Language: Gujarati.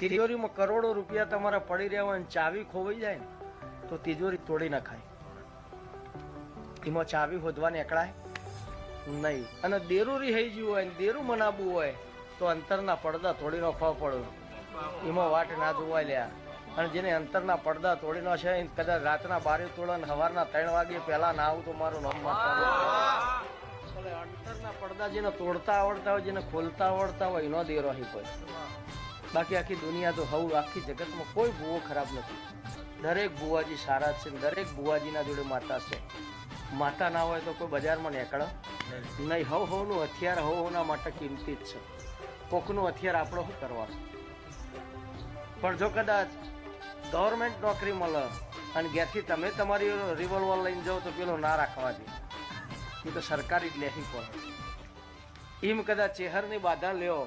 તિજોરીમાં કરોડો રૂપિયા તમારા પડી રહ્યા હોય અને ચાવી ખોવાઈ જાય ને તો તિજોરી તોડી નખાય, એમાં ચાવી હોદવા નીકળાય નહીં. અને દેરું રિહાઈ ગયું હોય ને દેરું મનાવવું હોય તો અંતરના પડદા તોડી નાખવા પડે, એમાં વાટ ના જોવાય લ્યા. અને જેને અંતરના પડદા તોડી નો છે કદાચ રાતના 12 તોડે ને સવારના 3 વાગે પહેલા ના આવું તો મારું નામ અંતરના પડદા જેને તોડતા આવડતા હોય, જેને ખોલતા આવડતા હોય એનો દેરો અહીં કોઈ. બાકી આખી દુનિયા તો હવું આખી જગતમાં કોઈ ભૂવો ખરાબ નથી. દરેક ભુવાજી સારા છે, દરેક ભુવાજીના જોડે માતા છે. માતા ના હોય તો કોઈ બજારમાં નીકળે નહીં. હવનું હથિયાર હવના માટે કિંમતી જ છે. કોકનું હથિયાર આપણો શું કરવાનું? પણ જો કદાચ ગવર્મેન્ટ નોકરી મળે અને ઘેરથી તમે તમારી રિવોલ્વર લઈને જાઓ તો પેલો ના રાખવા દે, એ તો સરકારી જ લેવી પડે. એમ કદાચ ચેહરની બાધા લ્યો